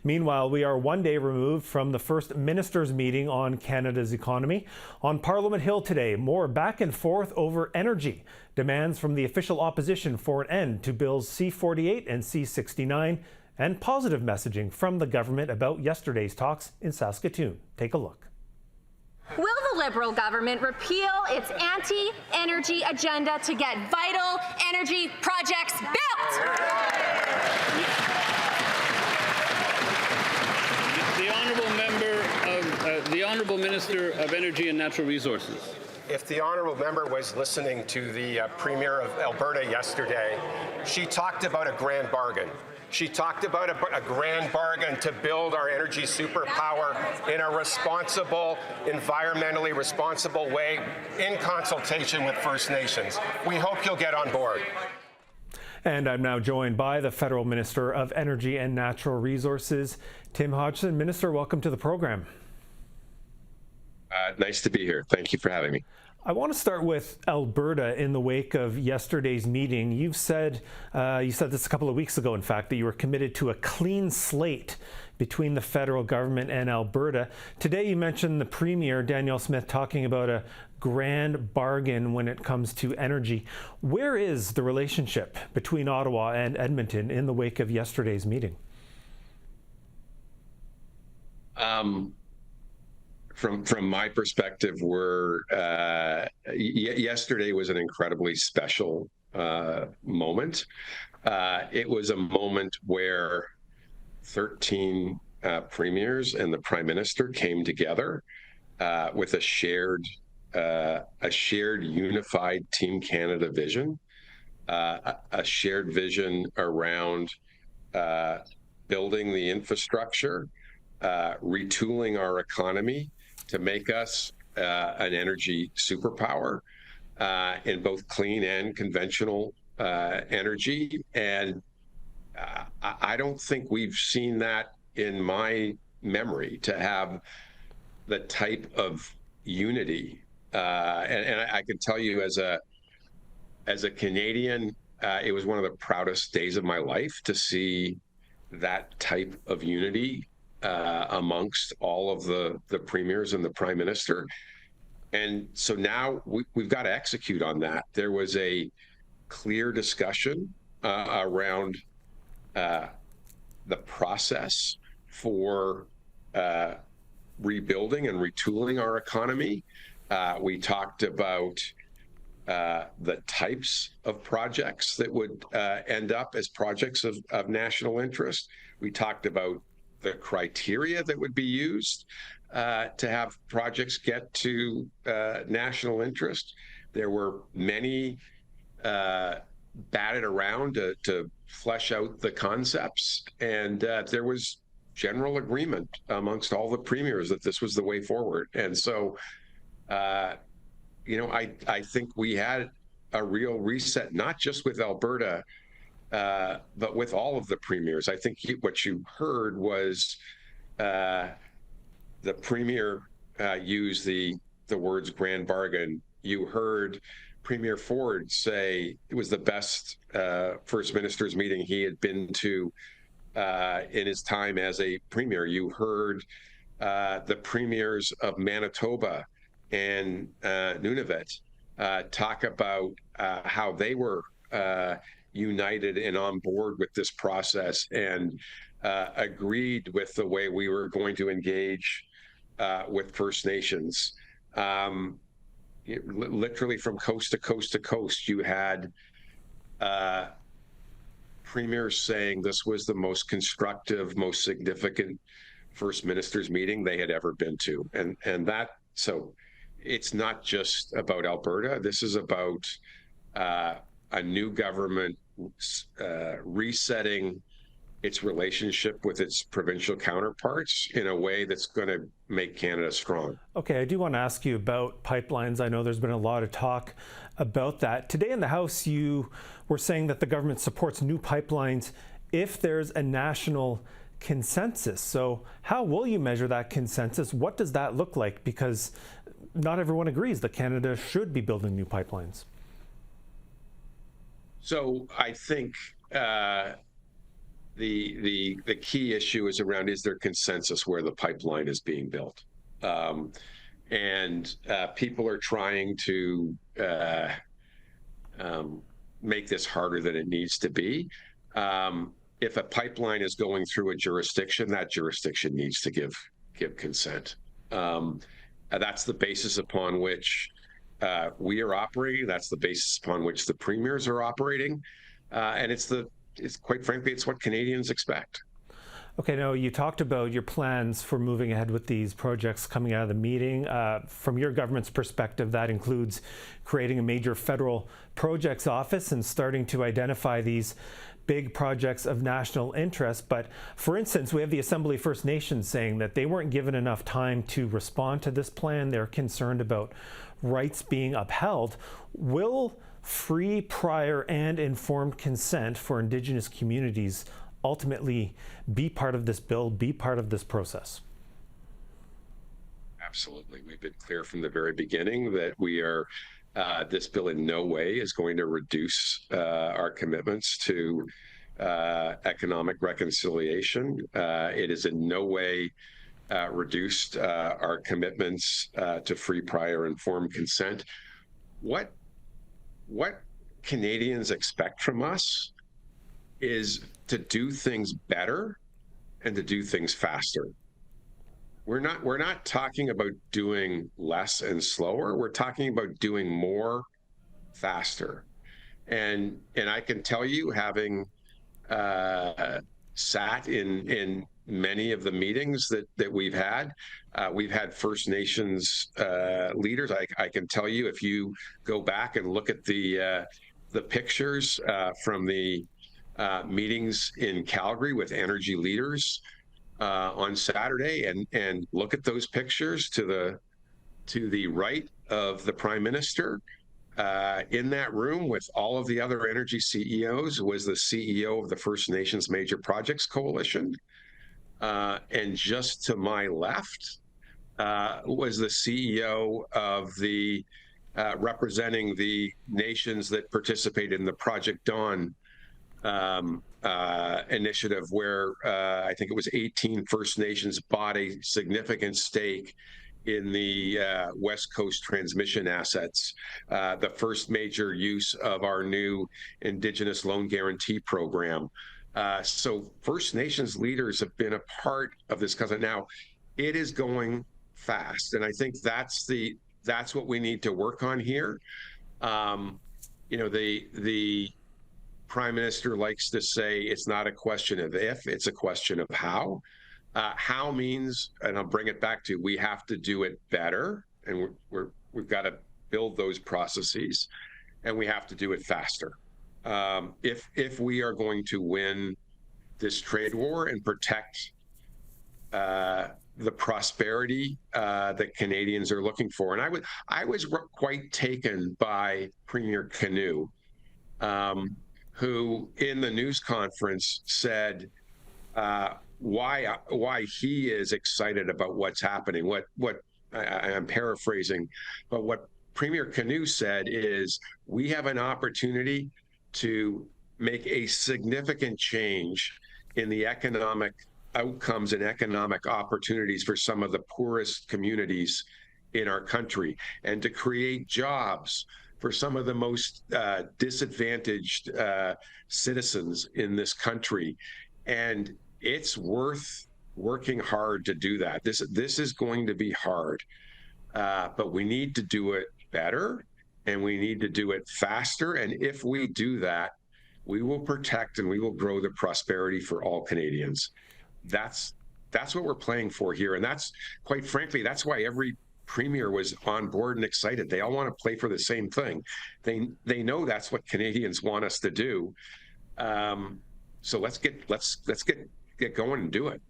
Meanwhile, we are one day removed from the first ministers' meeting on Canada's economy. On Parliament Hill today, more back and forth over energy. Demands from the official opposition for an end to Bills C-48 and C-69, and positive messaging from the government about yesterday's talks in Saskatoon. Take a look. Will the Liberal government repeal its anti-energy agenda to get vital energy projects built? The Honourable Minister of Energy and Natural Resources. If the honourable member was listening to the Premier of Alberta yesterday, she talked about a grand bargain. She talked about a grand bargain to build our energy superpower in a responsible, environmentally responsible way in consultation with First Nations. We hope you'll get on board. And I'm now joined by the Federal Minister of Energy and Natural Resources, Tim Hodgson. Minister, welcome to the program. Nice to be here. Thank you for having me. I want to start with Alberta in the wake of yesterday's meeting. You said this a couple of weeks ago, in fact, that you were committed to a clean slate between the federal government and Alberta. Today you mentioned the Premier, Danielle Smith, talking about a grand bargain when it comes to energy. Where is the relationship between Ottawa and Edmonton in the wake of yesterday's meeting? From my perspective, yesterday was an incredibly special moment. It was a moment where 13 premiers and the Prime Minister came together with a shared unified Team Canada vision, a shared vision around building the infrastructure, retooling our economy to make us an energy superpower in both clean and conventional energy. And I don't think we've seen that in my memory, to have the type of unity. And I can tell you, as a Canadian, it was one of the proudest days of my life to see that type of unity amongst all of the premiers and the Prime Minister. And so now we've got to execute on that. There was a clear discussion around the process for rebuilding and retooling our economy. We talked about the types of projects that would end up as projects of national interest. We talked about the criteria that would be used to have projects get to national interest. There were many batted around to flesh out the concepts, and there was general agreement amongst all the premiers that this was the way forward. And so, I think we had a real reset, not just with Alberta, but with all of the premiers. I think what you heard was the Premier use the words grand bargain. You heard Premier Ford say it was the best First Minister's meeting he had been to in his time as a Premier. You heard the Premiers of Manitoba and Nunavut talk about how they were united and on board with this process, and agreed with the way we were going to engage with First Nations. Literally from coast to coast to coast, you had premiers saying this was the most constructive, most significant First Ministers meeting they had ever been to. And so it's not just about Alberta. This is about a new government resetting its relationship with its provincial counterparts in a way that's going to make Canada strong. Okay, I do want to ask you about pipelines. I know there's been a lot of talk about that. Today in the House, you were saying that the government supports new pipelines if there's a national consensus. So how will you measure that consensus? What does that look like? Because not everyone agrees that Canada should be building new pipelines. So I think the key issue is around, is there consensus where the pipeline is being built? And people are trying to make this harder than it needs to be. If a pipeline is going through a jurisdiction, that jurisdiction needs to give consent. That's the basis upon which we are operating. That's the basis upon which the premiers are operating, and it's quite frankly, it's what Canadians expect. Okay, now you talked about your plans for moving ahead with these projects coming out of the meeting. From your government's perspective, that includes creating a major federal projects office and starting to identify these big projects of national interest. But for instance, we have the Assembly First Nations saying that they weren't given enough time to respond to this plan. They're concerned about rights being upheld. Will free, prior, and informed consent for Indigenous communities ultimately be part of this bill, be part of this process? Absolutely. We've been clear from the very beginning that we are, this bill in no way is going to reduce our commitments to economic reconciliation. It is in no way reduced our commitments to free, prior, informed consent. What Canadians expect from us is to do things better and to do things faster. We're not talking about doing less and slower. We're talking about doing more faster. And I can tell you, having sat in many of the meetings that we've had First Nations leaders. I can tell you, if you go back and look at the pictures from the meetings in Calgary with energy leaders on Saturday, and look at those pictures to the right of the Prime Minister. In that room with all of the other energy CEOs was the CEO of the First Nations Major Projects Coalition. And just to my left was the CEO of the representing the nations that participate in the Project Dawn initiative, where I think it was 18 First Nations bought a significant stake in the West Coast transmission assets, the first major use of our new Indigenous Loan Guarantee Program. So First Nations leaders have been a part of this concept. Now, it is going fast, and I think that's what we need to work on here. The Prime Minister likes to say it's not a question of if, it's a question of how. How means, and I'll bring it back to, we have to do it better, and we've got to build those processes, and we have to do it faster. If we are going to win this trade war and protect the prosperity that Canadians are looking for, and I was quite taken by Premier Canoe, who in the news conference said why he is excited about what's happening. What I'm paraphrasing, but what Premier Canoe said is, we have an opportunity to make a significant change in the economic outcomes and economic opportunities for some of the poorest communities in our country, and to create jobs for some of the most disadvantaged citizens in this country. And it's worth working hard to do that. This is going to be hard, but we need to do it better, and we need to do it faster. And if we do that, we will protect and we will grow the prosperity for all Canadians. That's what we're playing for here. And that's, quite frankly, that's why every premier was on board and excited. They all want to play for the same thing. They know that's what Canadians want us to do. So let's get going and do it.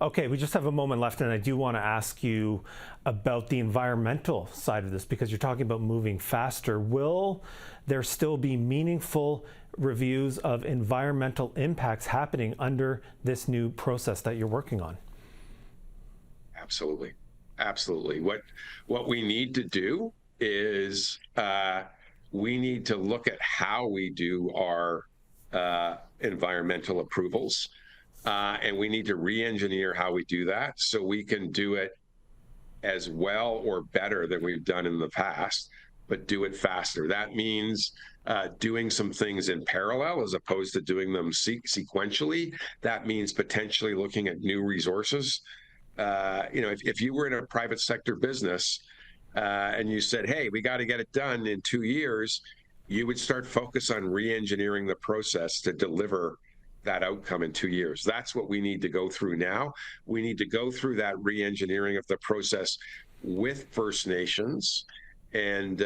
Okay, we just have a moment left, and I do want to ask you about the environmental side of this, because you're talking about moving faster. Will there still be meaningful reviews of environmental impacts happening under this new process that you're working on? Absolutely. Absolutely. What we need to do is we need to look at how we do our environmental approvals. And we need to re-engineer how we do that so we can do it as well or better than we've done in the past, but do it faster. That means doing some things in parallel as opposed to doing them sequentially. That means potentially looking at new resources. If you were in a private sector business and you said, hey, we got to get it done in 2 years, you would start focus on re-engineering the process to deliver that outcome in 2 years. That's what we need to go through now. We need to go through that re-engineering of the process with First Nations and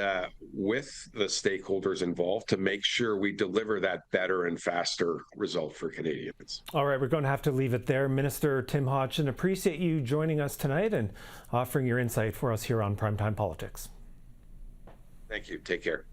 with the stakeholders involved to make sure we deliver that better and faster result for Canadians. All right, we're going to have to leave it there. Minister Tim Hodgson, appreciate you joining us tonight and offering your insight for us here on Primetime Politics. Thank you. Take care.